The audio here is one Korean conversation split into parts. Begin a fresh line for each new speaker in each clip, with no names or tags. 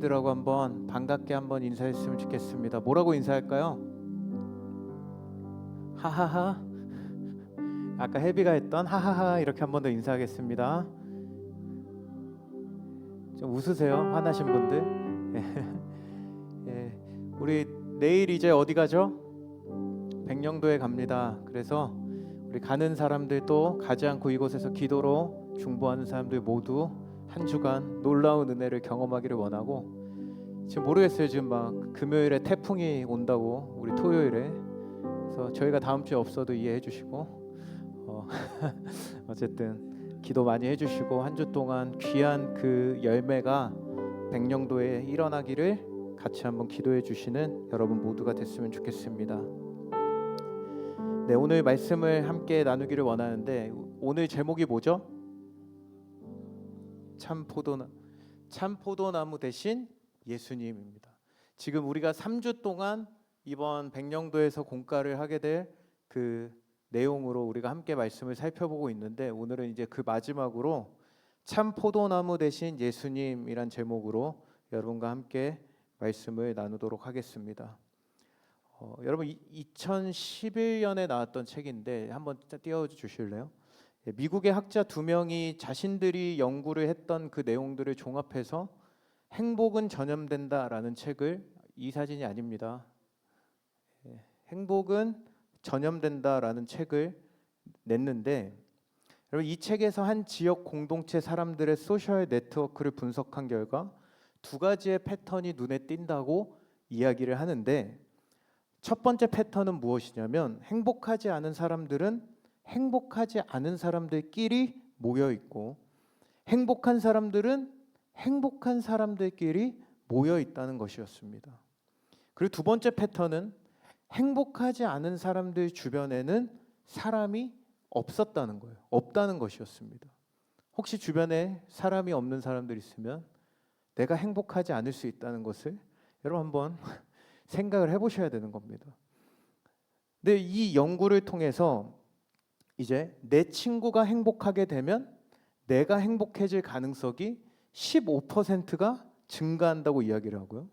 들하고 한번 반갑게 한번 인사했으면 좋겠습니다. 뭐라고 인사할까요? 하하하. 아까 해비가 했던 하하하 이렇게 한번 더 인사하겠습니다. 좀 웃으세요, 화나신 분들. 예, 우리 내일 이제 어디 가죠? 백령도에 갑니다. 그래서 우리 가는 사람들도 가지 않고 이곳에서 기도로 중보하는 사람들 모두 한 주간 놀라운 은혜를 경험하기를 원하고, 지금 모르겠어요. 지금 막 금요일에 태풍이 온다고, 우리 토요일에. 그래서 저희가 다음 주에 없어도 이해해 주시고, 어쨌든 기도 많이 해주시고 한 주 동안 귀한 그 열매가 백령도에 일어나기를 같이 한번 기도해 주시는 여러분 모두가 됐으면 좋겠습니다. 네, 오늘 말씀을 함께 나누기를 원하는데, 오늘 제목이 뭐죠? 참 포도나무 대신 예수님입니다. 지금 우리가 3주 동안 이번 백령도에서 공과를 하게 될 그 내용으로 우리가 함께 말씀을 살펴보고 있는데, 오늘은 이제 그 마지막으로 참 포도나무 대신 예수님이란 제목으로 여러분과 함께 말씀을 나누도록 하겠습니다. 여러분 2011년에 나왔던 책인데 한번 띄워주실래요? 미국의 학자 2명이 자신들이 연구를 했던 그 내용들을 종합해서 행복은 전염된다라는 책을, 이 사진이 아닙니다. 행복은 전염된다라는 책을 냈는데, 여러분 이 책에서 한 지역 공동체 사람들의 소셜 네트워크를 분석한 결과 2가지의 패턴이 눈에 띈다고 이야기를 하는데, 첫 번째 패턴은 무엇이냐면, 행복하지 않은 사람들은 행복하지 않은 사람들끼리 모여 있고, 행복한 사람들은 행복한 사람들끼리 모여 있다는 것이었습니다. 그리고 두 번째 패턴은 행복하지 않은 사람들 주변에는 사람이 없었다는 거예요. 없다는 것이었습니다. 혹시 주변에 사람이 없는 사람들 있으면 내가 행복하지 않을 수 있다는 것을 여러분 한번 생각을 해보셔야 되는 겁니다. 근데 이 연구를 통해서 이제 내 친구가 행복하게 되면 내가 행복해질 가능성이 15%가 증가한다고 이야기를 하고요.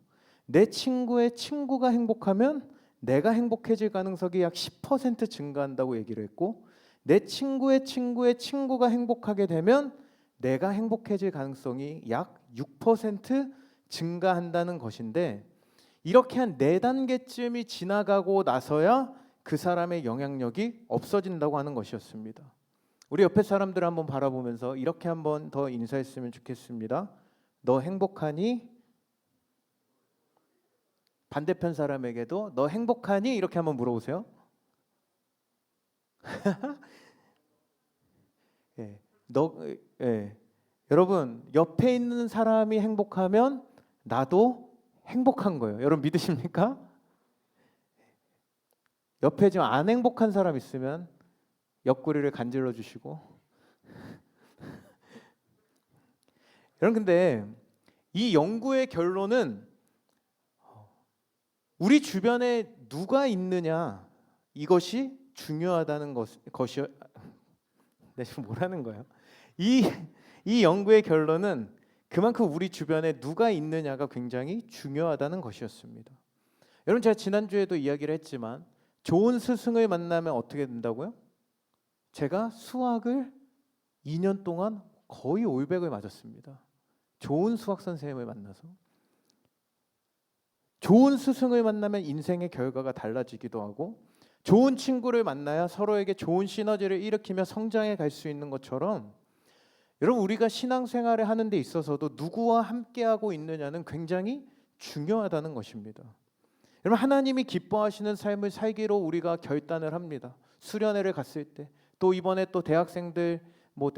내 친구의 친구가 행복하면 내가 행복해질 가능성이 약 10% 증가한다고 얘기를 했고, 내 친구의 친구의 친구가 행복하게 되면 내가 행복해질 가능성이 약 6% 증가한다는 것인데, 이렇게 한 4단계쯤이 지나가고 나서야 그 사람의 영향력이 없어진다고 하는 것이었습니다. 우리 옆에 사람들 한번 바라보면서 이렇게 한번 더 인사했으면 좋겠습니다. 너 행복하니? 반대편 사람에게도 너 행복하니? 이렇게 한번 물어보세요. 예, 여러분 옆에 있는 사람이 행복하면 나도 행복한 거예요. 여러분 믿으십니까? 옆에 지금 안 행복한 사람 있으면 옆구리를 간질러 주시고. 여러분 근데 이 연구의 결론은 우리 주변에 누가 있느냐, 이것이 중요하다는 것이요. 네, 지금 뭐라는 거예요? 이 연구의 결론은 그만큼 우리 주변에 누가 있느냐가 굉장히 중요하다는 것이었습니다. 여러분 제가 지난주에도 이야기를 했지만, 좋은 스승을 만나면 어떻게 된다고요? 제가 수학을 2년 동안 거의 올백을 맞았습니다. 좋은 수학 선생님을 만나서. 좋은 스승을 만나면 인생의 결과가 달라지기도 하고, 좋은 친구를 만나야 서로에게 좋은 시너지를 일으키며 성장해 갈 수 있는 것처럼, 여러분 우리가 신앙생활을 하는 데 있어서도 누구와 함께하고 있느냐는 굉장히 중요하다는 것입니다. 여러분 하나님이 기뻐하시는 삶을 살기로 우리가 결단을 합니다. 수련회를 갔을 때, 또 이번에 또 대학생들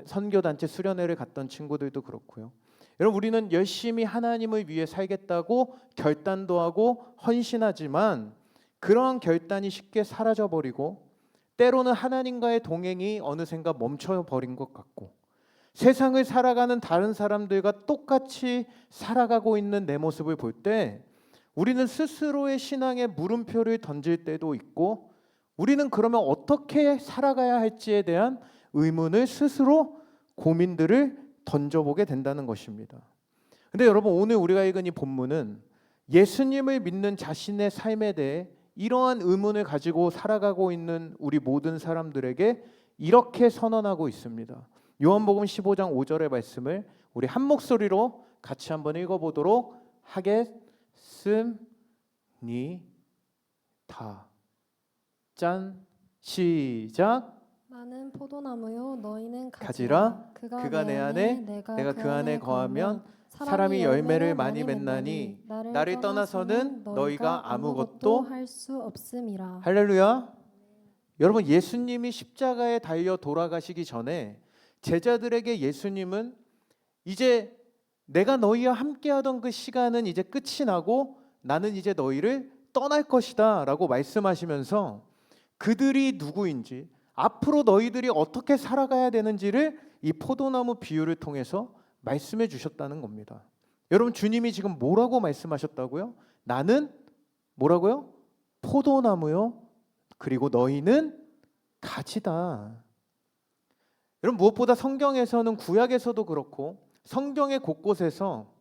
선교단체 수련회를 갔던 친구들도 그렇고요. 여러분 우리는 열심히 하나님을 위해 살겠다고 결단도 하고 헌신하지만, 그러한 결단이 쉽게 사라져버리고, 때로는 하나님과의 동행이 어느샌가 멈춰버린 것 같고, 세상을 살아가는 다른 사람들과 똑같이 살아가고 있는 내 모습을 볼 때 우리는 스스로의 신앙에 물음표를 던질 때도 있고, 우리는 그러면 어떻게 살아가야 할지에 대한 의문을 스스로 고민들을 던져보게 된다는 것입니다. 근데 여러분 오늘 우리가 읽은 이 본문은 예수님을 믿는 자신의 삶에 대해 이러한 의문을 가지고 살아가고 있는 우리 모든 사람들에게 이렇게 선언하고 있습니다. 요한복음 15장 5절의 말씀을 우리 한 목소리로 같이 한번 읽어보도록 하겠습니다. 짠, 시작.
나는 포도나무요 너희는
가지라.
가지라.
그가 내 안에 내가 그 안에 거하면 사람이 열매를 많이 맺나니 나를 떠나서는 너희가 아무것도
할 수 없음이라.
할렐루야. 여러분 예수님이 십자가에 달려 돌아가시기 전에 제자들에게 예수님은 이제 내가 너희와 함께하던 그 시간은 이제 끝이 나고 나는 이제 너희를 떠날 것이다 라고 말씀하시면서 그들이 누구인지 앞으로 너희들이 어떻게 살아가야 되는지를 이 포도나무 비유를 통해서 말씀해 주셨다는 겁니다. 여러분 주님이 지금 뭐라고 말씀하셨다고요? 나는 뭐라고요? 포도나무요. 그리고 너희는 가지다. 여러분 무엇보다 성경에서는 구약에서도 그렇고 성경의 곳곳에서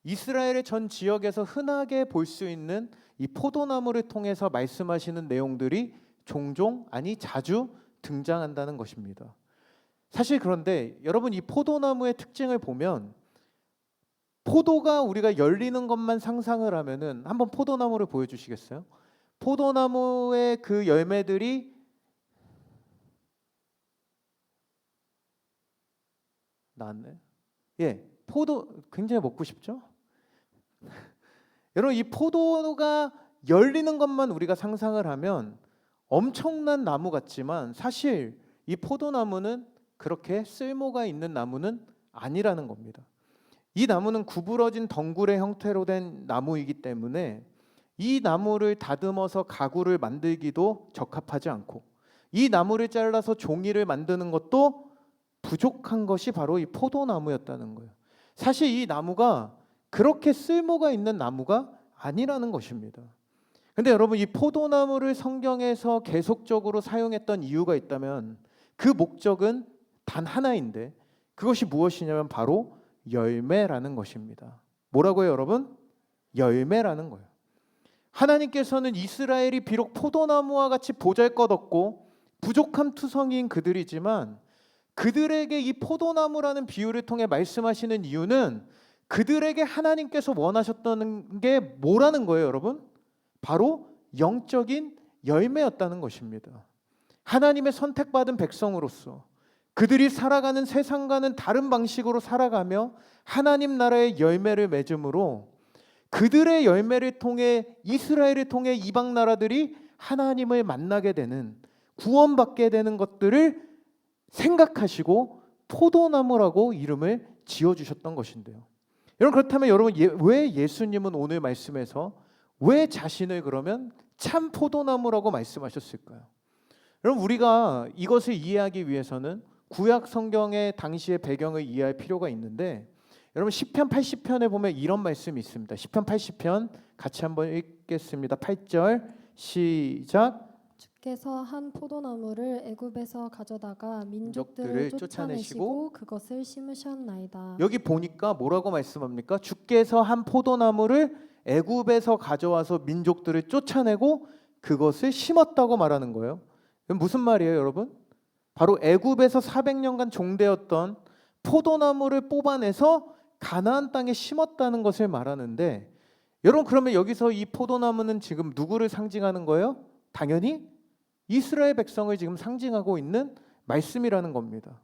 이스라엘의 전 지역에서 흔하게 볼 수 있는 이 포도나무를 통해서 말씀하시는 내용들이 종종 아니 자주 등장한다는 것입니다. 사실 그런데 여러분 이 포도나무의 특징을 보면 포도가 우리가 열리는 것만 상상을 하면은 한번 포도나무를 보여주시겠어요? 포도나무의 그 열매들이 나왔네. 예, 포도 굉장히 먹고 싶죠? 여러분 이 포도가 열리는 것만 우리가 상상을 하면 엄청난 나무 같지만 사실 이 포도나무는 그렇게 쓸모가 있는 나무는 아니라는 겁니다. 이 나무는 구부러진 덩굴의 형태로 된 나무이기 때문에 이 나무를 다듬어서 가구를 만들기도 적합하지 않고 이 나무를 잘라서 종이를 만드는 것도 부족한 것이 바로 이 포도나무였다는 거예요. 사실 이 나무가 그렇게 쓸모가 있는 나무가 아니라는 것입니다. 근데 여러분 이 포도나무를 성경에서 계속적으로 사용했던 이유가 있다면 그 목적은 단 하나인데 그것이 무엇이냐면 바로 열매라는 것입니다. 뭐라고요, 여러분? 열매라는 거예요. 하나님께서는 이스라엘이 비록 포도나무와 같이 보잘것없고 부족한 투성이인 그들이지만 그들에게 이 포도나무라는 비유를 통해 말씀하시는 이유는 그들에게 하나님께서 원하셨던 게 뭐라는 거예요, 여러분? 바로 영적인 열매였다는 것입니다. 하나님의 선택받은 백성으로서 그들이 살아가는 세상과는 다른 방식으로 살아가며 하나님 나라의 열매를 맺음으로 그들의 열매를 통해 이스라엘을 통해 이방 나라들이 하나님을 만나게 되는 구원받게 되는 것들을 생각하시고 포도나무라고 이름을 지어주셨던 것인데요. 여러분 그렇다면 여러분 왜 예수님은 오늘 말씀에서 왜 자신을 그러면 참 포도나무라고 말씀하셨을까요? 여러분 우리가 이것을 이해하기 위해서는 구약 성경의 당시의 배경을 이해할 필요가 있는데 여러분 시편 80편에 보면 이런 말씀이 있습니다. 시편 80편 같이 한번 읽겠습니다. 8절 시작.
주께서 한 포도나무를 애굽에서 가져다가 민족들을 쫓아내시고 그것을 심으셨나이다.
여기 보니까 뭐라고 말씀합니까? 주께서 한 포도나무를 애굽에서 가져와서 민족들을 쫓아내고 그것을 심었다고 말하는 거예요. 무슨 말이에요, 여러분? 바로 애굽에서 400년간 종되었던 포도나무를 뽑아내서 가나안 땅에 심었다는 것을 말하는데 여러분 그러면 여기서 이 포도나무는 지금 누구를 상징하는 거예요? 당연히 이스라엘 백성을 지금 상징하고 있는 말씀이라는 겁니다.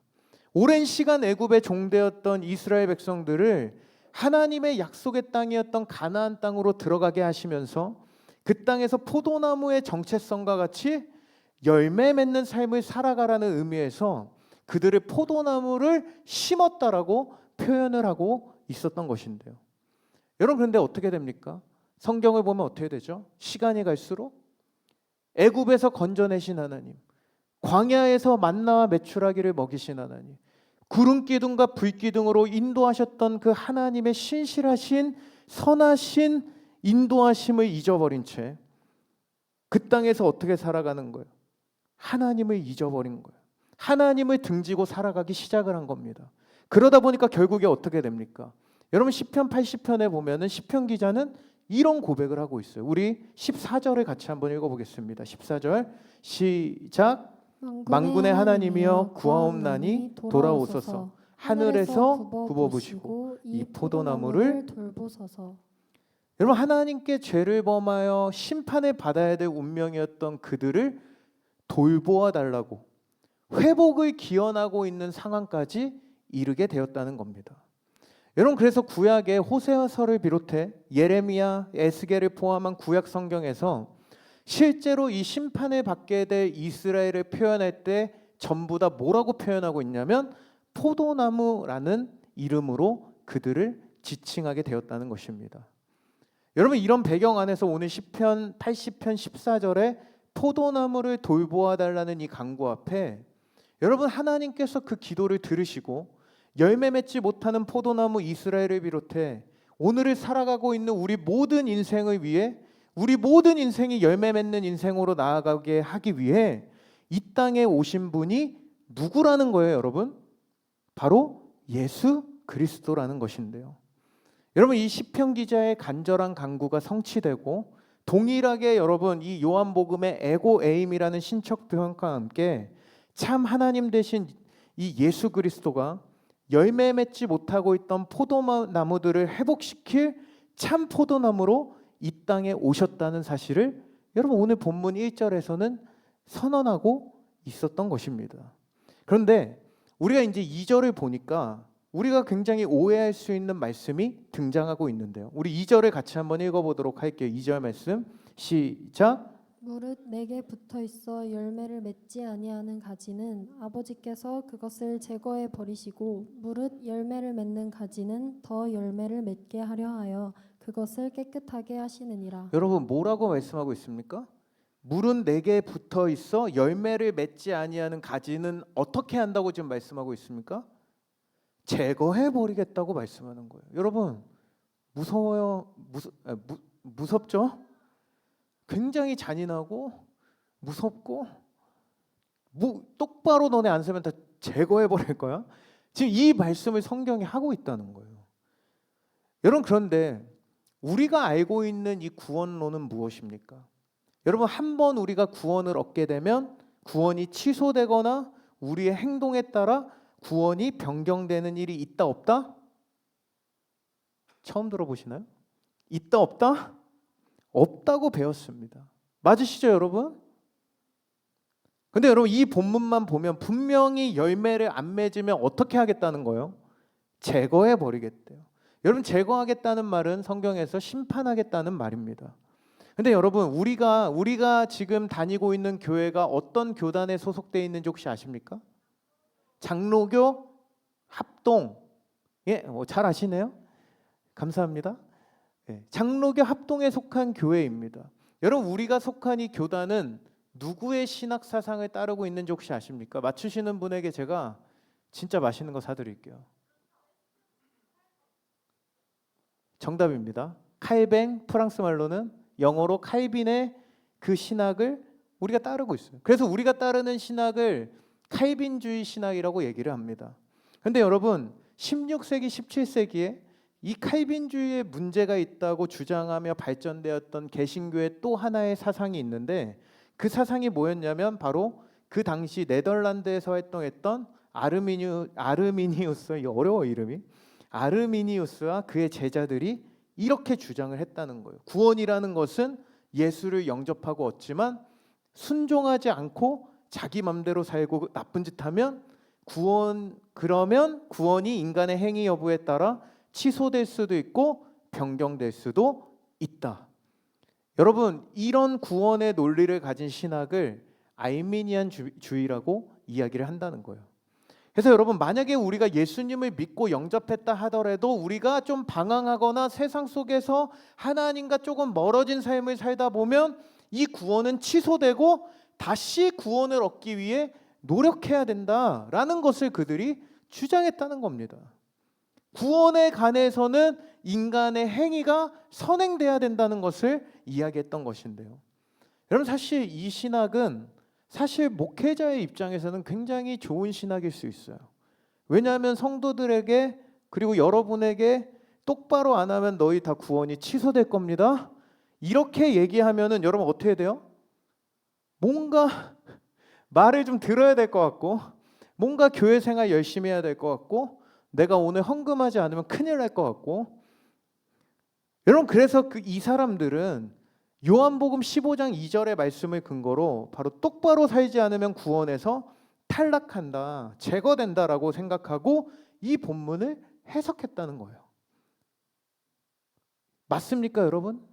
오랜 시간 애굽에 종되었던 이스라엘 백성들을 하나님의 약속의 땅이었던 가나안 땅으로 들어가게 하시면서 그 땅에서 포도나무의 정체성과 같이 열매 맺는 삶을 살아가라는 의미에서 그들을 포도나무를 심었다라고 표현을 하고 있었던 것인데요. 여러분 그런데 어떻게 됩니까? 성경을 보면 어떻게 되죠? 시간이 갈수록 애굽에서 건져내신 하나님, 광야에서 만나와 메추라기를 먹이신 하나님, 구름 기둥과 불 기둥으로 인도하셨던 그 하나님의 신실하신 선하신 인도하심을 잊어버린 채 그 땅에서 어떻게 살아가는 거예요? 하나님을 잊어버린 거예요. 하나님을 등지고 살아가기 시작을 한 겁니다. 그러다 보니까 결국에 어떻게 됩니까? 여러분 시편 80편에 보면은 시편 기자는 이런 고백을 하고 있어요. 우리 14절을 같이 한번 읽어보겠습니다. 14절 시작. 만군의 하나님이여 구하옵나니 돌아오소서. 하늘에서 굽어보시고 이 포도나무를
돌보소서.
여러분 하나님께 죄를 범하여 심판을 받아야 될 운명이었던 그들을 돌보아 달라고 회복을 기원하고 있는 상황까지 이르게 되었다는 겁니다. 여러분 그래서 구약의 호세아서를 비롯해 예레미야, 에스겔을 포함한 구약 성경에서 실제로 이 심판을 받게 될 이스라엘을 표현할 때 전부 다 뭐라고 표현하고 있냐면 포도나무라는 이름으로 그들을 지칭하게 되었다는 것입니다. 여러분 이런 배경 안에서 오늘 시편 80편 14절에 포도나무를 돌보아 달라는 이 간구 앞에 여러분 하나님께서 그 기도를 들으시고 열매 맺지 못하는 포도나무 이스라엘을 비롯해 오늘을 살아가고 있는 우리 모든 인생을 위해 우리 모든 인생이 열매 맺는 인생으로 나아가게 하기 위해 이 땅에 오신 분이 누구라는 거예요, 여러분? 바로 예수 그리스도라는 것인데요. 여러분 이 시편 기자의 간절한 간구가 성취되고 동일하게 여러분 이 요한복음의 에고 에임이라는 신척 표현과 함께 참 하나님 되신 이 예수 그리스도가 열매 맺지 못하고 있던 포도나무들을 회복시킬 참 포도나무로 이 땅에 오셨다는 사실을 여러분 오늘 본문 1절에서는 선언하고 있었던 것입니다. 그런데 우리가 이제 2절을 보니까 우리가 굉장히 오해할 수 있는 말씀이 등장하고 있는데요. 우리 2절을 같이 한번 읽어보도록 할게요. 2절 말씀 시작.
무릇 내게 붙어 있어 열매를 맺지 아니하는 가지는 아버지께서 그것을 제거해 버리시고 무릇 열매를 맺는 가지는 더 열매를 맺게 하려 하여 그것을 깨끗하게 하시느니라.
여러분 뭐라고 말씀하고 있습니까? 물은 내게 붙어 있어 열매를 맺지 아니하는 가지는 어떻게 한다고 지금 말씀하고 있습니까? 제거해 버리겠다고 말씀하는 거예요. 여러분 무서워요? 무섭죠? 굉장히 잔인하고 무섭고 똑바로 너네 안 서면 다 제거해 버릴 거야. 지금 이 말씀을 성경이 하고 있다는 거예요. 여러분 그런데 우리가 알고 있는 이 구원론은 무엇입니까? 여러분 한 번 우리가 구원을 얻게 되면 구원이 취소되거나 우리의 행동에 따라 구원이 변경되는 일이 있다 없다? 처음 들어보시나요? 있다 없다? 없다고 배웠습니다. 맞으시죠 여러분? 근데 여러분 이 본문만 보면 분명히 열매를 안 맺으면 어떻게 하겠다는 거예요? 제거해 버리겠대요. 여러분 제거하겠다는 말은 성경에서 심판하겠다는 말입니다. 근데 여러분 우리가 지금 다니고 있는 교회가 어떤 교단에 소속되어 있는지 혹시 아십니까? 장로교 합동. 예, 잘 아시네요. 감사합니다. 예, 장로교 합동에 속한 교회입니다. 여러분 우리가 속한 이 교단은 누구의 신학 사상을 따르고 있는지 혹시 아십니까? 맞추시는 분에게 제가 진짜 맛있는 거 사드릴게요. 정답입니다. 칼뱅, 프랑스 말로는 영어로 칼빈의 그 신학을 우리가 따르고 있어요. 그래서 우리가 따르는 신학을 칼빈주의 신학이라고 얘기를 합니다. 근데 여러분 16세기, 17세기에 이 칼빈주의에 문제가 있다고 주장하며 발전되었던 개신교의 또 하나의 사상이 있는데 그 사상이 뭐였냐면 바로 그 당시 네덜란드에서 활동했던 아르미니우스, 이 어려워 이름이, 아르미니우스와 그의 제자들이 이렇게 주장을 했다는 거예요. 구원이라는 것은 예수를 영접하고 얻지만 순종하지 않고 자기 맘대로 살고 나쁜 짓 하면 그러면 구원이 인간의 행위 여부에 따라 취소될 수도 있고 변경될 수도 있다. 여러분 이런 구원의 논리를 가진 신학을 아르미니안주의라고 이야기를 한다는 거예요. 그래서 여러분 만약에 우리가 예수님을 믿고 영접했다 하더라도 우리가 좀 방황하거나 세상 속에서 하나님과 조금 멀어진 삶을 살다 보면 이 구원은 취소되고 다시 구원을 얻기 위해 노력해야 된다라는 것을 그들이 주장했다는 겁니다. 구원에 관해서는 인간의 행위가 선행돼야 된다는 것을 이야기했던 것인데요. 여러분 사실 이 신학은 사실 목회자의 입장에서는 굉장히 좋은 신학일 수 있어요. 왜냐하면 성도들에게 그리고 여러분에게 똑바로 안 하면 너희 다 구원이 취소될 겁니다. 이렇게 얘기하면은 여러분 어떻게 돼요? 뭔가 말을 좀 들어야 될 것 같고, 뭔가 교회 생활 열심히 해야 될 것 같고, 내가 오늘 헌금하지 않으면 큰일 날 것 같고. 여러분, 그래서 이 사람들은 요한복음 15장 2절의 말씀을 근거로 바로 똑바로 살지 않으면 구원에서 탈락한다, 제거된다라고 생각하고 이 본문을 해석했다는 거예요. 맞습니까, 여러분?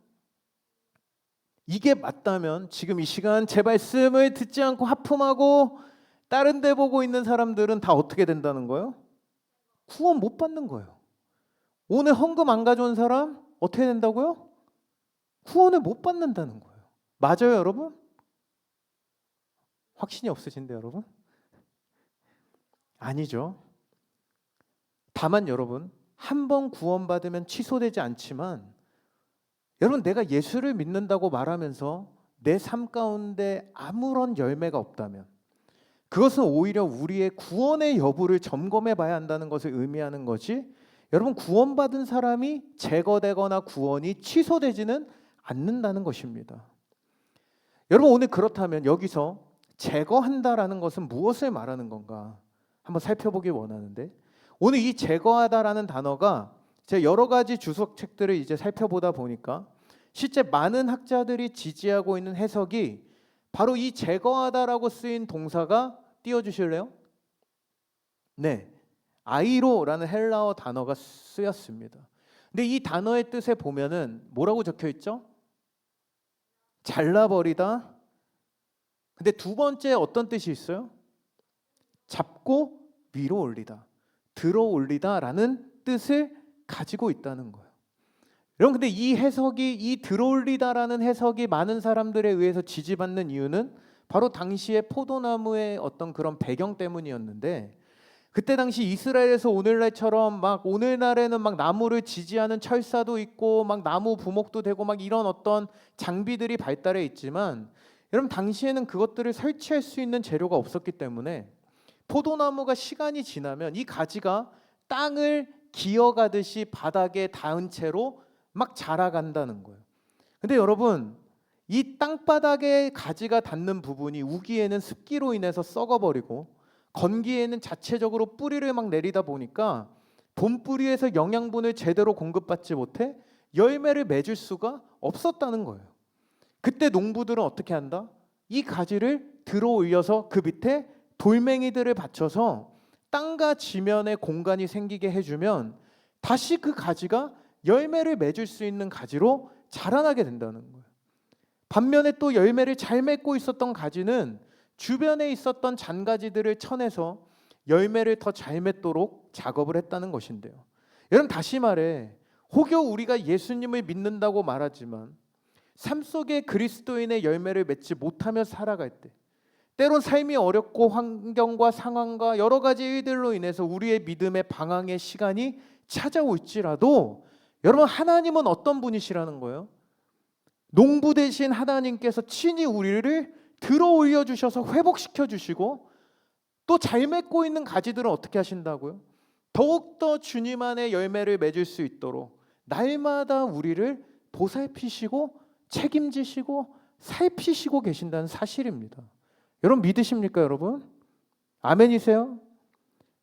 이게 맞다면 지금 이 시간 제 말씀을 듣지 않고 하품하고 다른 데 보고 있는 사람들은 다 어떻게 된다는 거예요? 구원 못 받는 거예요. 오늘 헌금 안 가져온 사람 어떻게 된다고요? 구원을 못 받는다는 거예요. 맞아요, 여러분? 확신이 없으신데, 여러분? 아니죠. 다만 여러분, 한 번 구원받으면 취소되지 않지만, 여러분, 내가 예수를 믿는다고 말하면서 내 삶 가운데 아무런 열매가 없다면 그것은 오히려 우리의 구원의 여부를 점검해 봐야 한다는 것을 의미하는 거지, 여러분, 구원받은 사람이 제거되거나 구원이 취소되지는 않는다는 것입니다. 여러분, 오늘 그렇다면 여기서 제거한다라는 것은 무엇을 말하는 건가 한번 살펴보길 원하는데, 오늘 이 제거하다라는 단어가 제가 여러 가지 주석책들을 이제 살펴보다 보니까 실제 많은 학자들이 지지하고 있는 해석이 바로 이 제거하다라고 쓰인 동사가, 띄워주실래요? 네, 아이로라는 헬라어 단어가 쓰였습니다. 근데 이 단어의 뜻에 보면은 뭐라고 적혀 있죠? 잘라버리다. 근데 두 번째 어떤 뜻이 있어요? 잡고 위로 올리다, 들어 올리다라는 뜻을 가지고 있다는 거예요. 여러분, 근데 이 해석이, 이 들어 올리다라는 해석이 많은 사람들에 의해서 지지받는 이유는 바로 당시의 포도나무의 어떤 그런 배경 때문이었는데, 그때 당시 이스라엘에서 오늘날처럼 막 오늘날에는 막 나무를 지지하는 철사도 있고 막 나무 부목도 되고 막 이런 어떤 장비들이 발달해 있지만, 여러분, 당시에는 그것들을 설치할 수 있는 재료가 없었기 때문에 포도나무가 시간이 지나면 이 가지가 땅을 기어가듯이 바닥에 닿은 채로 막 자라간다는 거예요. 근데 여러분, 이 땅바닥에 가지가 닿는 부분이 우기에는 습기로 인해서 썩어버리고 건기에는 자체적으로 뿌리를 막 내리다 보니까 봄뿌리에서 영양분을 제대로 공급받지 못해 열매를 맺을 수가 없었다는 거예요. 그때 농부들은 어떻게 한다? 이 가지를 들어 올려서 그 밑에 돌멩이들을 받쳐서 땅과 지면에 공간이 생기게 해주면 다시 그 가지가 열매를 맺을 수 있는 가지로 자라나게 된다는 거예요. 반면에 또 열매를 잘 맺고 있었던 가지는 주변에 있었던 잔가지들을 쳐내서 열매를 더 잘 맺도록 작업을 했다는 것인데요. 여러분, 다시 말해 혹여 우리가 예수님을 믿는다고 말하지만 삶 속에 그리스도인의 열매를 맺지 못하며 살아갈 때, 때론 삶이 어렵고 환경과 상황과 여러 가지 일들로 인해서 우리의 믿음의 방황의 시간이 찾아올지라도, 여러분, 하나님은 어떤 분이시라는 거예요? 농부 되신 하나님께서 친히 우리를 들어 올려 주셔서 회복시켜 주시고, 또 잘 맺고 있는 가지들은 어떻게 하신다고요? 더욱더 주님 안에 열매를 맺을 수 있도록 날마다 우리를 보살피시고 책임지시고 살피시고 계신다는 사실입니다. 여러분, 믿으십니까, 여러분? 아멘이세요?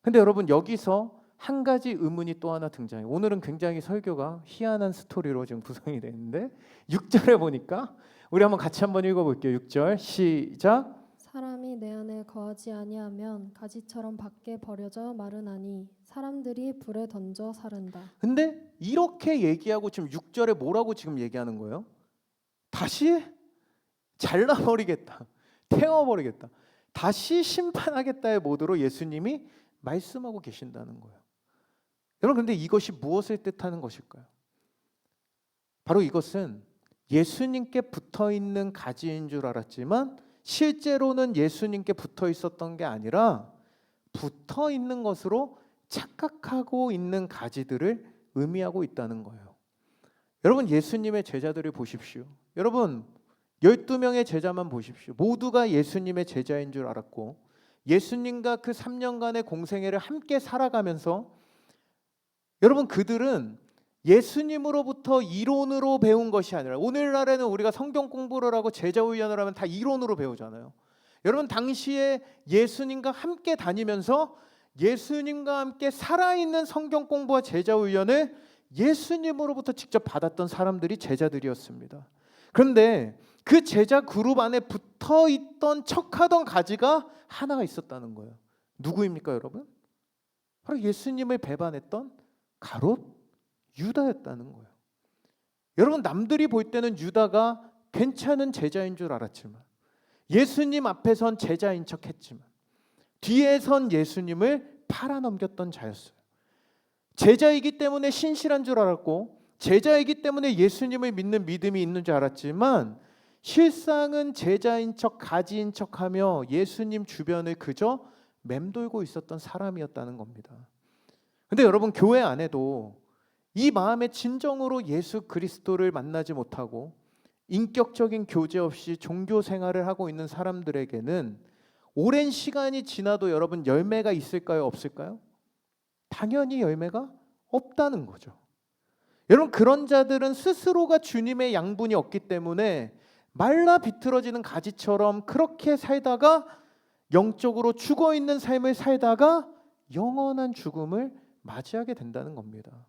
근데 여러분, 여기서 한 가지 의문이 또 하나 등장해요. 오늘은 굉장히 설교가 희한한 스토리로 지금 구성이 되어 있는데 6절에 보니까 우리 한번 같이 한번 읽어볼게요. 6절 시작.
사람이 내 안에 거하지 아니하면 가지처럼 밖에 버려져 마르나니 사람들이 불에 던져 사른다.
근데 이렇게 얘기하고 지금 6절에 뭐라고 지금 얘기하는 거예요? 다시 잘라버리겠다, 태워버리겠다, 다시 심판하겠다의 모드로 예수님이 말씀하고 계신다는 거예요. 여러분, 근데 이것이 무엇을 뜻하는 것일까요? 바로 이것은 예수님께 붙어있는 가지인 줄 알았지만 실제로는 예수님께 붙어 있었던 게 아니라 붙어 있는 것으로 착각하고 있는 가지들을 의미하고 있다는 거예요. 여러분, 예수님의 제자들을 보십시오. 여러분, 12명의 제자만 보십시오. 모두가 예수님의 제자인 줄 알았고 예수님과 그 3년간의 공생애를 함께 살아가면서 여러분, 그들은 예수님으로부터 이론으로 배운 것이 아니라, 오늘날에는 우리가 성경 공부를 하고 제자 훈련을 하면 다 이론으로 배우잖아요. 여러분, 당시에 예수님과 함께 다니면서 예수님과 함께 살아있는 성경 공부와 제자 훈련을 예수님으로부터 직접 받았던 사람들이 제자들이었습니다. 그런데 그 제자 그룹 안에 붙어있던 척하던 가지가 하나가 있었다는 거예요. 누구입니까, 여러분? 바로 예수님을 배반했던 가롯 유다였다는 거예요. 여러분, 남들이 볼 때는 유다가 괜찮은 제자인 줄 알았지만, 예수님 앞에 선 제자인 척 했지만 뒤에 선 예수님을 팔아넘겼던 자였어요. 제자이기 때문에 신실한 줄 알았고, 제자이기 때문에 예수님을 믿는 믿음이 있는 줄 알았지만, 실상은 제자인 척 가지인 척하며 예수님 주변을 그저 맴돌고 있었던 사람이었다는 겁니다. 근데 여러분, 교회 안에도 이 마음의 진정으로 예수 그리스도를 만나지 못하고 인격적인 교제 없이 종교 생활을 하고 있는 사람들에게는 오랜 시간이 지나도 여러분, 열매가 있을까요, 없을까요? 당연히 열매가 없다는 거죠. 여러분, 그런 자들은 스스로가 주님의 양분이 없기 때문에 말라 비틀어지는 가지처럼 그렇게 살다가, 영적으로 죽어있는 삶을 살다가 영원한 죽음을 맞이하게 된다는 겁니다.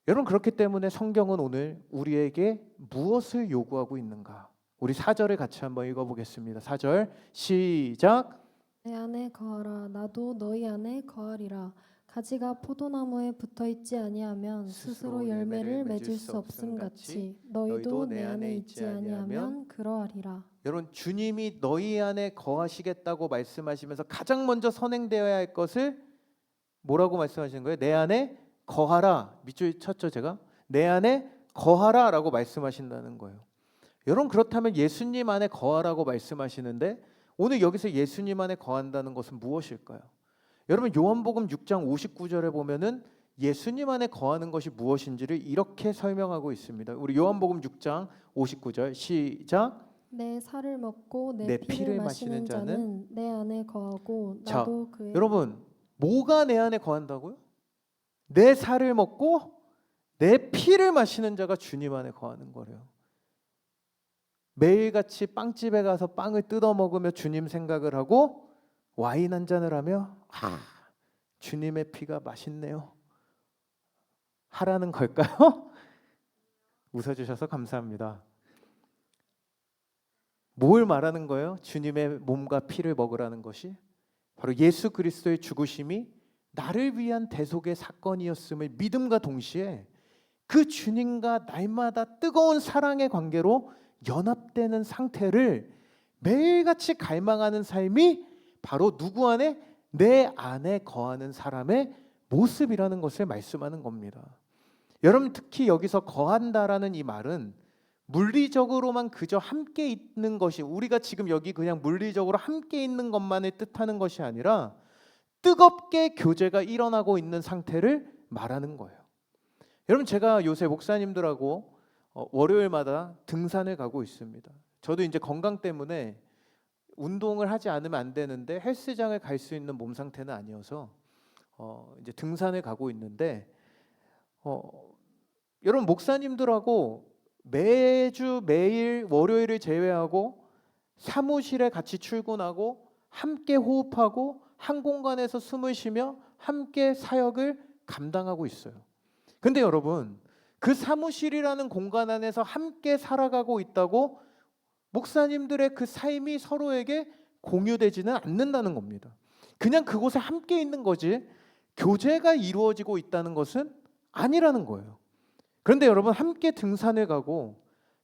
여러분, 그렇기 때문에 성경은 오늘 우리에게 무엇을 요구하고 있는가? 우리 4절을 같이 한번 읽어보겠습니다. 4절 시작.
내 안에 거하라. 나도 너희 안에 거하리라. 가지가 포도나무에 붙어있지 아니하면 스스로 열매를 맺을 수 없음 같이 너희도 내 안에 있지 아니하면 그러하리라.
여러분, 주님이 너희 안에 거하시겠다고 말씀하시면서 가장 먼저 선행되어야 할 것을 뭐라고 말씀하시는 거예요? 내 안에 거하라. 밑줄 쳤죠, 제가? 내 안에 거하라 라고 말씀하신다는 거예요. 여러분, 그렇다면 예수님 안에 거하라고 말씀하시는데, 오늘 여기서 예수님 안에 거한다는 것은 무엇일까요? 여러분, 요한복음 6장 59절에 보면은 예수님 안에 거하는 것이 무엇인지를 이렇게 설명하고 있습니다. 우리 요한복음 6장 59절 시작.
내 살을 먹고 내 피를 마시는 자는 내 안에 거하고 나도 그의.
여러분, 뭐가 내 안에 거한다고요? 내 살을 먹고 내 피를 마시는 자가 주님 안에 거하는 거래요. 매일같이 빵집에 가서 빵을 뜯어 먹으며 주님 생각을 하고 와인 한 잔을 하며 주님의 피가 맛있네요 하라는 걸까요? 웃어주셔서 감사합니다. 뭘 말하는 거예요? 주님의 몸과 피를 먹으라는 것이 바로 예수 그리스도의 죽으심이 나를 위한 대속의 사건이었음을 믿음과 동시에 그 주님과 날마다 뜨거운 사랑의 관계로 연합되는 상태를 매일같이 갈망하는 삶이 바로 누구 안에? 내 안에 거하는 사람의 모습이라는 것을 말씀하는 겁니다. 여러분, 특히 여기서 거한다라는 이 말은 물리적으로만 그저 함께 있는 것이, 우리가 지금 여기 그냥 물리적으로 함께 있는 것만을 뜻하는 것이 아니라 뜨겁게 교제가 일어나고 있는 상태를 말하는 거예요. 여러분, 제가 요새 목사님들하고 월요일마다 등산을 가고 있습니다. 저도 이제 건강 때문에 운동을 하지 않으면 안 되는데 헬스장을 갈 수 있는 몸 상태는 아니어서 이제 등산을 가고 있는데, 여러분, 목사님들하고 매주 매일 월요일을 제외하고 사무실에 같이 출근하고 함께 호흡하고 한 공간에서 숨을 쉬며 함께 사역을 감당하고 있어요. 근데 여러분, 그 사무실이라는 공간 안에서 함께 살아가고 있다고 목사님들의 그 삶이 서로에게 공유되지는 않는다는 겁니다. 그냥 그곳에 함께 있는 거지 교제가 이루어지고 있다는 것은 아니라는 거예요. 그런데 여러분, 함께 등산을 가고,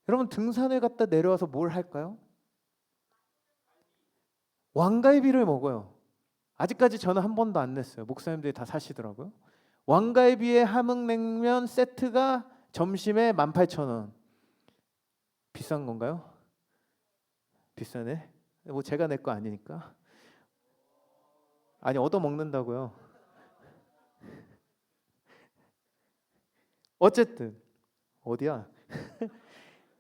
여러분, 등산을 갔다 내려와서 뭘 할까요? 왕갈비를 먹어요. 아직까지 저는 한 번도 안 냈어요. 목사님들이 다 사시더라고요. 왕갈비에 함흥냉면 세트가 점심에 18,000원. 비싼 건가요? 비싸네. 뭐 제가 낼 거 아니니까. 아니, 얻어 먹는다고요. 어쨌든 어디야?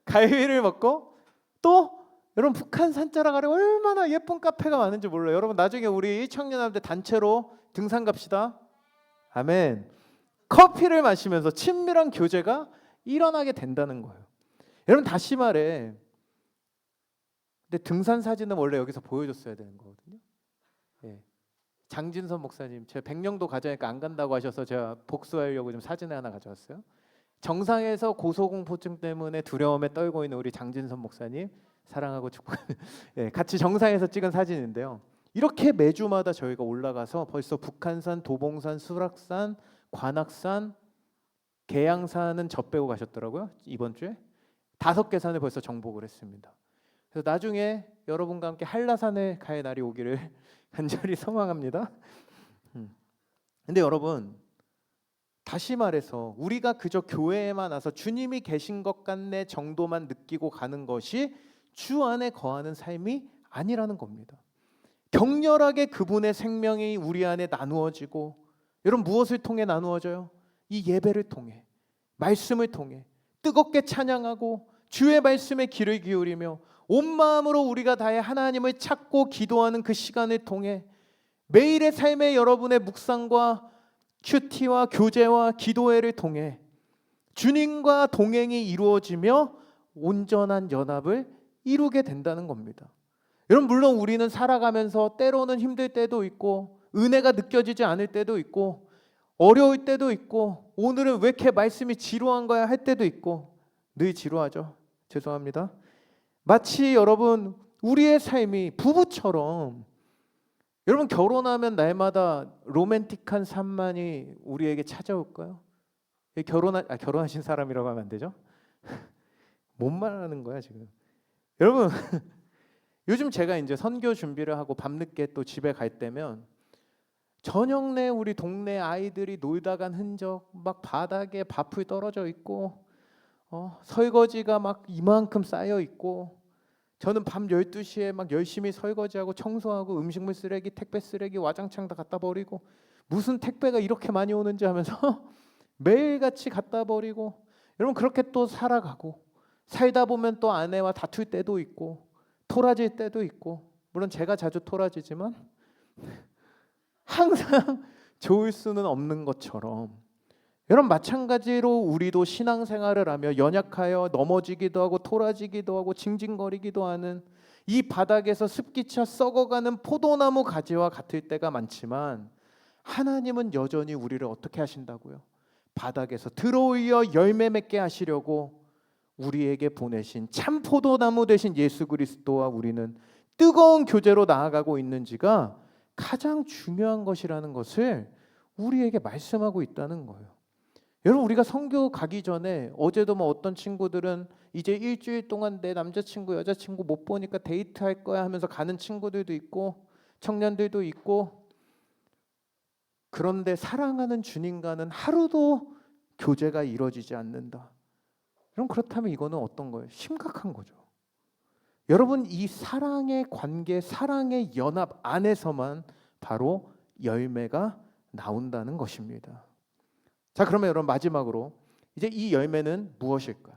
갈비를 먹고, 또 여러분, 북한 산자락 아래 얼마나 예쁜 카페가 많은지 몰라요. 여러분, 나중에 우리 청년들 단체로 등산 갑시다. 아멘. 커피를 마시면서 친밀한 교제가 일어나게 된다는 거예요. 여러분 다시 말해, 근데 등산 사진은 원래 여기서 보여줬어야 되는 거거든요. 예. 장진선 목사님, 제가 백령도 가자니까 안 간다고 하셔서 제가 복수하려고 좀 사진을 하나 가져왔어요. 정상에서 고소공포증 때문에 두려움에 떨고 있는 우리 장진선 목사님 사랑하고 축복하는 예, 같이 정상에서 찍은 사진인데요. 이렇게 매주마다 저희가 올라가서 벌써 북한산, 도봉산, 수락산, 관악산, 계양산은 저 빼고 가셨더라고요. 이번 주에 5개 산을 벌써 정복을 했습니다. 그래서 나중에 여러분과 함께 한라산에 갈 날이 오기를 간절히 소망합니다. 근데 여러분 다시 말해서 우리가 그저 교회에만 와서 주님이 계신 것 같네 정도만 느끼고 가는 것이 주 안에 거하는 삶이 아니라는 겁니다. 격렬하게 그분의 생명이 우리 안에 나누어지고, 여러분 무엇을 통해 나누어져요? 이 예배를 통해, 말씀을 통해 뜨겁게 찬양하고 주의 말씀에 귀를 기울이며 온 마음으로 우리가 다해 하나님을 찾고 기도하는 그 시간을 통해 매일의 삶의 여러분의 묵상과 큐티와 교제와 기도회를 통해 주님과 동행이 이루어지며 온전한 연합을 이루게 된다는 겁니다. 여러분 물론 우리는 살아가면서 때로는 힘들 때도 있고 은혜가 느껴지지 않을 때도 있고 어려울 때도 있고 오늘은 왜 이렇게 말씀이 지루한 거야 할 때도 있고, 늘 지루하죠. 죄송합니다. 마치 여러분 우리의 삶이 부부처럼, 여러분 결혼하면 날마다 로맨틱한 삶만이 우리에게 찾아올까요? 결혼하신 사람이라고 하면 안 되죠? 뭔 말하는 거야 지금? 여러분 요즘 제가 이제 선교 준비를 하고 밤늦게 또 집에 갈 때면 저녁 내 우리 동네 아이들이 놀다 간 흔적, 막 바닥에 밥풀 떨어져 있고 설거지가 막 이만큼 쌓여 있고, 저는 밤 12시에 막 열심히 설거지하고 청소하고 음식물 쓰레기, 택배 쓰레기 와장창 다 갖다 버리고, 무슨 택배가 이렇게 많이 오는지 하면서 매일같이 갖다 버리고, 여러분 그렇게 또 살아가고 살다 보면 또 아내와 다툴 때도 있고 토라질 때도 있고, 물론 제가 자주 토라지지만 항상 좋을 수는 없는 것처럼, 여러분 마찬가지로 우리도 신앙생활을 하며 연약하여 넘어지기도 하고 토라지기도 하고 징징거리기도 하는 이 바닥에서 습기차 썩어가는 포도나무 가지와 같을 때가 많지만, 하나님은 여전히 우리를 어떻게 하신다고요? 바닥에서 들어올려 열매 맺게 하시려고 우리에게 보내신 참 포도나무 되신 예수 그리스도와 우리는 뜨거운 교제로 나아가고 있는지가 가장 중요한 것이라는 것을 우리에게 말씀하고 있다는 거예요. 여러분 우리가 선교 가기 전에, 어제도 뭐 어떤 친구들은 이제 일주일 동안 내 남자친구 여자친구 못 보니까 데이트할 거야 하면서 가는 친구들도 있고 청년들도 있고, 그런데 사랑하는 주님과는 하루도 교제가 이루어지지 않는다. 그럼 그렇다면 이거는 어떤 거예요? 심각한 거죠. 여러분 이 사랑의 관계, 사랑의 연합 안에서만 바로 열매가 나온다는 것입니다. 자, 그러면 여러분 마지막으로 이제 이 열매는 무엇일까?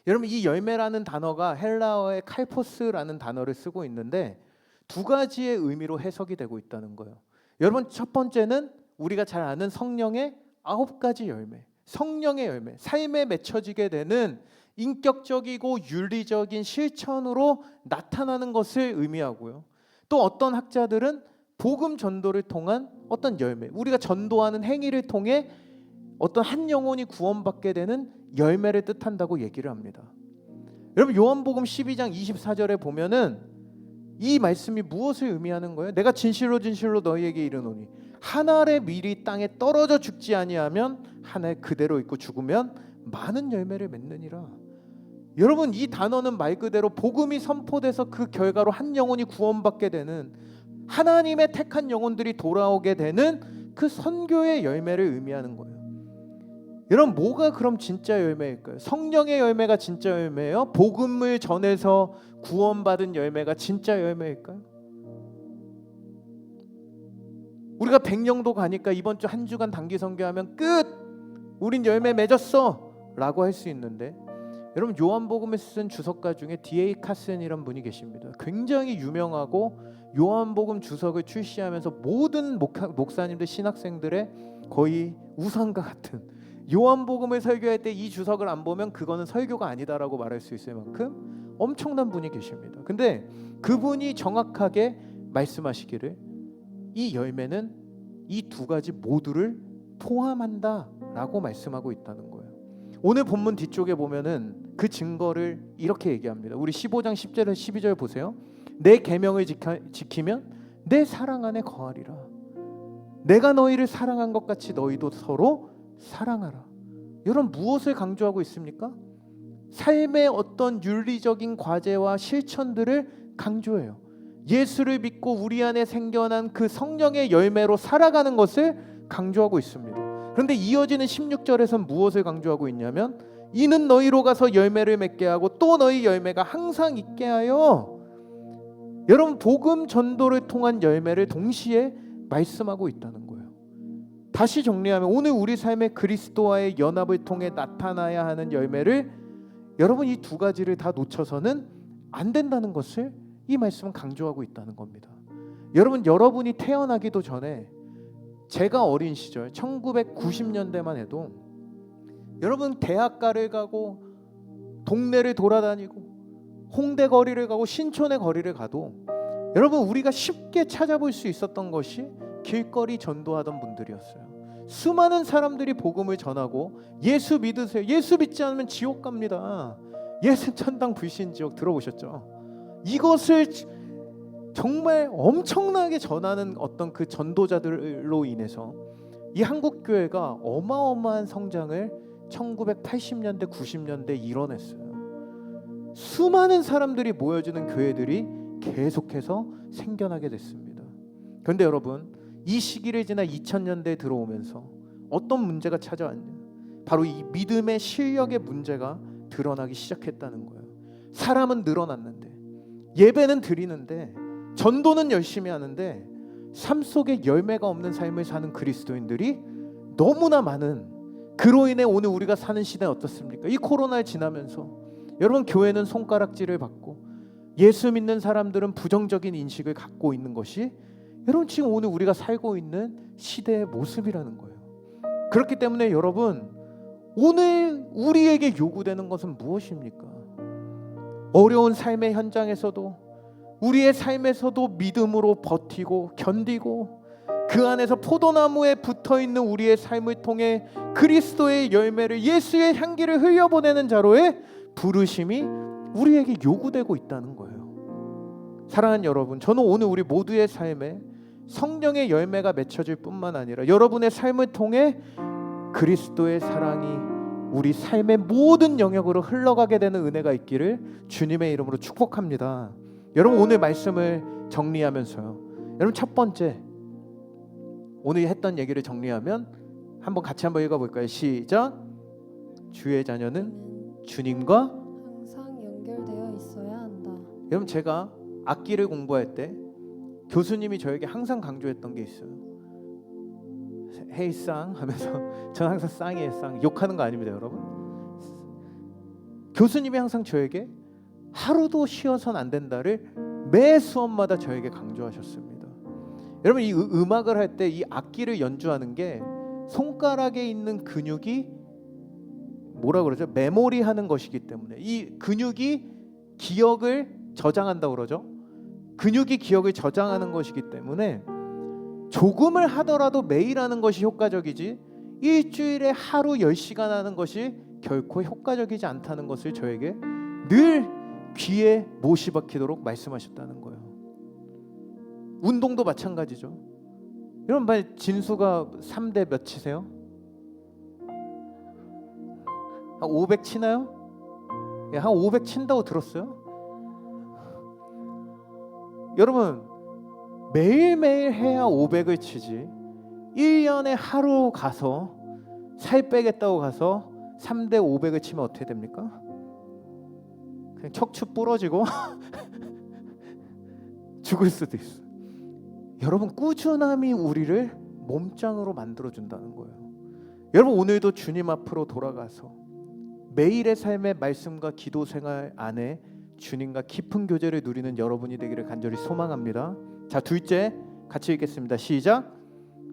여러분 이 열매라는 단어가 헬라어의 칼포스라는 단어를 쓰고 있는데 두 가지의 의미로 해석이 되고 있다는 거예요. 여러분 첫 번째는 우리가 잘 아는 성령의 9가지 열매, 성령의 열매, 삶에 맺혀지게 되는 인격적이고 윤리적인 실천으로 나타나는 것을 의미하고요. 또 어떤 학자들은 복음 전도를 통한 어떤 열매, 우리가 전도하는 행위를 통해 어떤 한 영혼이 구원받게 되는 열매를 뜻한다고 얘기를 합니다. 여러분 요한복음 12장 24절에 보면은 이 말씀이 무엇을 의미하는 거예요? 내가 진실로 진실로 너희에게 이르노니 한 알의 밀이 땅에 떨어져 죽지 아니하면 한 알 그대로 있고 죽으면 많은 열매를 맺느니라. 여러분 이 단어는 말 그대로 복음이 선포돼서 그 결과로 한 영혼이 구원받게 되는, 하나님의 택한 영혼들이 돌아오게 되는 그 선교의 열매를 의미하는 거예요. 여러분 뭐가 그럼 진짜 열매일까요? 성령의 열매가 진짜 열매예요? 복음을 전해서 구원받은 열매가 진짜 열매일까요? 우리가 백령도 가니까 이번 주 한 주간 단기 선교하면 끝! 우린 열매 맺었어! 라고 할 수 있는데, 여러분 요한복음을 쓴 주석가 중에 D.A. 카슨이란 분이 계십니다. 굉장히 유명하고 요한복음 주석을 출시하면서 모든 목사님들 신학생들의 거의 우상과 같은, 요한복음을 설교할 때 이 주석을 안 보면 그거는 설교가 아니다라고 말할 수 있을 만큼 엄청난 분이 계십니다. 근데 그분이 정확하게 말씀하시기를 이 열매는 이 두 가지 모두를 포함한다라고 말씀하고 있다는 거예요. 오늘 본문 뒤쪽에 보면은 그 증거를 이렇게 얘기합니다. 우리 15장 10절에서 12절 보세요. 내 계명을 지키면 내 사랑 안에 거하리라. 내가 너희를 사랑한 것 같이 너희도 서로 사랑하라. 여러분, 무엇을 강조하고 있습니까? 삶의 어떤 윤리적인 과제와 실천들을 강조해요. 예수를 믿고 우리 안에 생겨난 그 성령의 열매로 살아가는 것을 강조하고 있습니다. 그런데 이어지는 16절에서는 무엇을 강조하고 있냐면 이는 너희로 가서 열매를 맺게 하고 또 너희 열매가 항상 있게 하여. 여러분, 복음 전도를 통한 열매를 동시에 말씀하고 있다는 거예요. 다시 정리하면 오늘 우리 삶의 그리스도와의 연합을 통해 나타나야 하는 열매를, 여러분, 이 두 가지를 다 놓쳐서는 안 된다는 것을 이 말씀은 강조하고 있다는 겁니다. 여러분, 여러분이 태어나기도 전에 제가 어린 시절 1990년대만 해도 여러분 대학가를 가고 동네를 돌아다니고 홍대 거리를 가고 신촌의 거리를 가도 여러분 우리가 쉽게 찾아볼 수 있었던 것이 길거리 전도하던 분들이었어요. 수많은 사람들이 복음을 전하고 예수 믿으세요. 예수 믿지 않으면 지옥 갑니다. 예수 천당 불신 지옥 들어보셨죠? 이것을 정말 엄청나게 전하는 어떤 그 전도자들로 인해서 이 한국 교회가 어마어마한 성장을 1980년대 90년대 이뤄냈어요. 수많은 사람들이 모여지는 교회들이 계속해서 생겨나게 됐습니다. 그런데 여러분, 이 시기를 지나 2000년대에 들어오면서 어떤 문제가 찾아왔냐? 바로 이 믿음의 실력의 문제가 드러나기 시작했다는 거예요. 사람은 늘어났는데, 예배는 드리는데, 전도는 열심히 하는데 삶 속에 열매가 없는 삶을 사는 그리스도인들이 너무나 많은, 그로 인해 오늘 우리가 사는 시대는 어떻습니까? 이 코로나를 지나면서 여러분, 교회는 손가락질을 받고 예수 믿는 사람들은 부정적인 인식을 갖고 있는 것이 여러분 지금 오늘 우리가 살고 있는 시대의 모습이라는 거예요. 그렇기 때문에 여러분, 오늘 우리에게 요구되는 것은 무엇입니까? 어려운 삶의 현장에서도, 우리의 삶에서도 믿음으로 버티고 견디고 그 안에서 포도나무에 붙어있는 우리의 삶을 통해 그리스도의 열매를, 예수의 향기를 흘려보내는 자로의 부르심이 우리에게 요구되고 있다는 거예요. 사랑하는 여러분, 저는 오늘 우리 모두의 삶에 성령의 열매가 맺혀질 뿐만 아니라 여러분의 삶을 통해 그리스도의 사랑이 우리 삶의 모든 영역으로 흘러가게 되는 은혜가 있기를 주님의 이름으로 축복합니다. 여러분, 오늘 말씀을 정리하면서요, 여러분, 첫 번째, 오늘 했던 얘기를 정리하면 한번 같이 한번 읽어볼까요? 시작. 주의 자녀는 주님과
항상 연결되어 있어야 한다.
여러분, 제가 악기를 공부할 때 교수님이 저에게 항상 강조했던 게 있어요. 헤이 쌍 하면서 저는 항상 쌍이에요. 쌍. 욕하는 거 아닙니다, 여러분. 교수님이 항상 저에게 하루도 쉬어서는 안 된다를 매 수업마다 저에게 강조하셨습니다. 여러분, 이 음악을 할 때 이 악기를 연주하는 게 손가락에 있는 근육이 뭐라 그러죠? 메모리하는 것이기 때문에 이 근육이 기억을 저장한다고 그러죠. 근육이 기억을 저장하는 것이기 때문에 조금을 하더라도 매일 하는 것이 효과적이지 일주일에 하루 10시간 하는 것이 결코 효과적이지 않다는 것을 저에게 늘 귀에 못이 박히도록 말씀하셨다는 거예요. 운동도 마찬가지죠. 여러분, 만약 진수가 3대 몇 치세요? 한 500 치나요? 예, 한 500 친다고 들었어요. 여러분, 매일매일 해야 500을 치지 1년에 하루 가서 살 빼겠다고 가서 3대 500을 치면 어떻게 됩니까? 그냥 척추 부러지고 죽을 수도 있어요. 여러분, 꾸준함이 우리를 몸짱으로 만들어준다는 거예요. 여러분, 오늘도 주님 앞으로 돌아가서 매일의 삶의 말씀과 기도 생활 안에 주님과 깊은 교제를 누리는 여러분이 되기를 간절히 소망합니다. 자, 둘째 같이 읽겠습니다. 시작.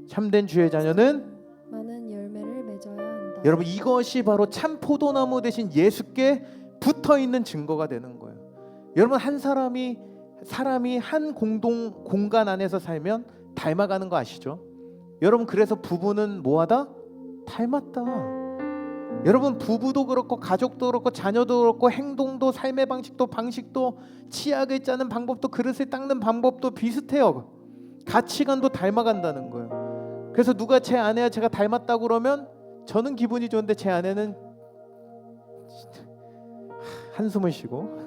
참된 주의 자녀는 여러분 이것이 바로 참 포도나무 대신 예수께 붙어 있는 증거가 되는 거예요. 여러분 한 사람이 한 공동 공간 안에서 살면 닮아가는 거 아시죠? 여러분 그래서 부부는 뭐하다? 닮았다. 여러분 부부도 그렇고 가족도 그렇고 자녀도 그렇고 행동도 삶의 방식도 치약을 짜는 방법도 그릇을 닦는 방법도 비슷해요. 가치관도 닮아간다는 거예요. 그래서 누가 제 아내와 제가 닮았다고 그러면 저는 기분이 좋은데 제 아내는 한숨을 쉬고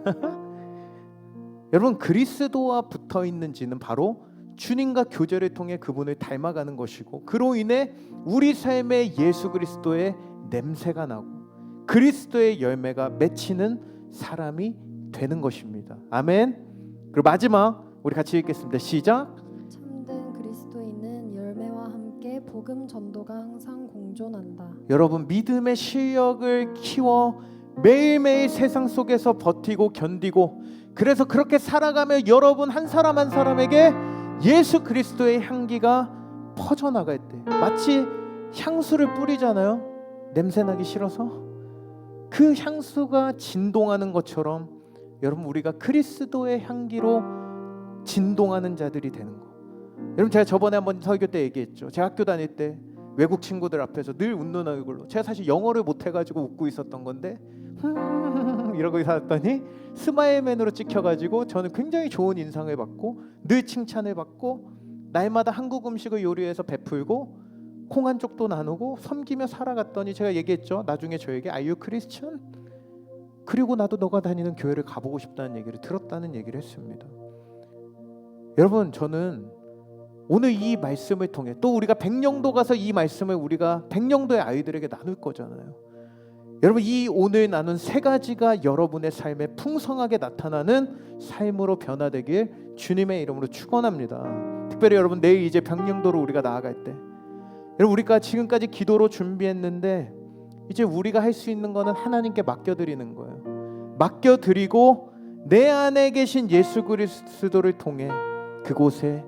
여러분 그리스도와 붙어 있는지는 바로 주님과 교제를 통해 그분을 닮아가는 것이고 그로 인해 우리 삶에 예수 그리스도의 냄새가 나고 그리스도의 열매가 맺히는 사람이 되는 것입니다. 아멘. 그리고 마지막 우리 같이 읽겠습니다. 시작.
참된 그리스도인은 열매와 함께 복음 전도가 항상 공존한다.
여러분 믿음의 실력을 키워 매일매일 세상 속에서 버티고 견디고 그래서 그렇게 살아가며 여러분 한 사람 한 사람에게 예수 그리스도의 향기가 퍼져나갈 때 마치 향수를 뿌리잖아요. 냄새나기 싫어서 그 향수가 진동하는 것처럼 여러분 우리가 그리스도의 향기로 진동하는 자들이 되는 거. 여러분 제가 저번에 한번 설교 때 얘기했죠. 제가 학교 다닐 때 외국 친구들 앞에서 늘 웃는 얼굴로 제가 사실 영어를 못해가지고 웃고 있었던 건데 이러고 있었더니 스마일맨으로 찍혀가지고 저는 굉장히 좋은 인상을 받고 늘 칭찬을 받고 날마다 한국 음식을 요리해서 베풀고 콩 한 쪽도 나누고 섬기며 살아갔더니 제가 얘기했죠. 나중에 저에게 Are you Christian? 그리고 나도 너가 다니는 교회를 가보고 싶다는 얘기를 들었다는 얘기를 했습니다. 여러분 저는 오늘 이 말씀을 통해 또 우리가 백령도 가서 이 말씀을 우리가 백령도의 아이들에게 나눌 거잖아요. 여러분 이 오늘 나눈 세 가지가 여러분의 삶에 풍성하게 나타나는 삶으로 변화되길 주님의 이름으로 축원합니다. 특별히 여러분 내일 이제 백령도로 우리가 나아갈 때 여러분 우리가 지금까지 기도로 준비했는데 이제 우리가 할 수 있는 거는 하나님께 맡겨드리는 거예요. 맡겨드리고 내 안에 계신 예수 그리스도를 통해 그곳에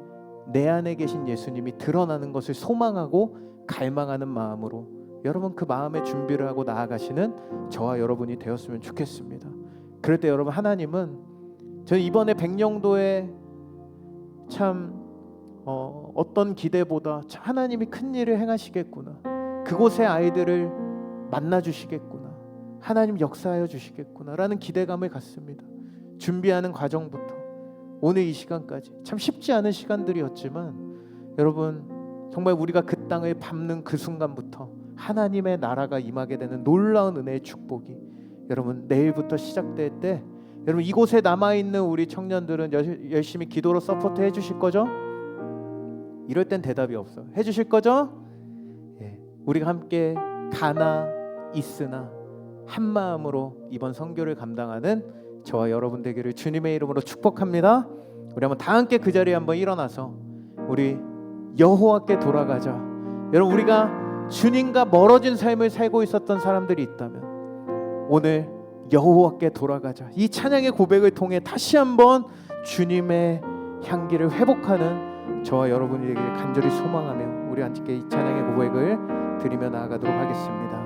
내 안에 계신 예수님이 드러나는 것을 소망하고 갈망하는 마음으로 여러분 그 마음의 준비를 하고 나아가시는 저와 여러분이 되었으면 좋겠습니다. 그럴 때 여러분 하나님은 저는 이번에 백령도에 참 어떤 기대보다 참 하나님이 큰 일을 행하시겠구나. 그곳의 아이들을 만나주시겠구나. 하나님 역사하여 주시겠구나 라는 기대감을 갖습니다. 준비하는 과정부터 오늘 이 시간까지 참 쉽지 않은 시간들이었지만 여러분 정말 우리가 그 땅을 밟는 그 순간부터 하나님의 나라가 임하게 되는 놀라운 은혜의 축복이 여러분 내일부터 시작될 때 여러분 이곳에 남아있는 우리 청년들은 열심히 기도로 서포트 해주실 거죠? 이럴 땐 대답이 없어. 해주실 거죠? 예. 우리가 함께 가나 있으나 한 마음으로 이번 선교를 감당하는 저와 여러분 되기를 주님의 이름으로 축복합니다. 우리 한번 다 함께 그 자리에 한번 일어나서 우리 여호와께 돌아가자. 여러분 우리가 주님과 멀어진 삶을 살고 있었던 사람들이 있다면 오늘 여호와께 돌아가자. 이 찬양의 고백을 통해 다시 한번 주님의 향기를 회복하는 저와 여러분이 되기를 간절히 소망하며 우리 함께 이 찬양의 고백을 드리며 나아가도록 하겠습니다.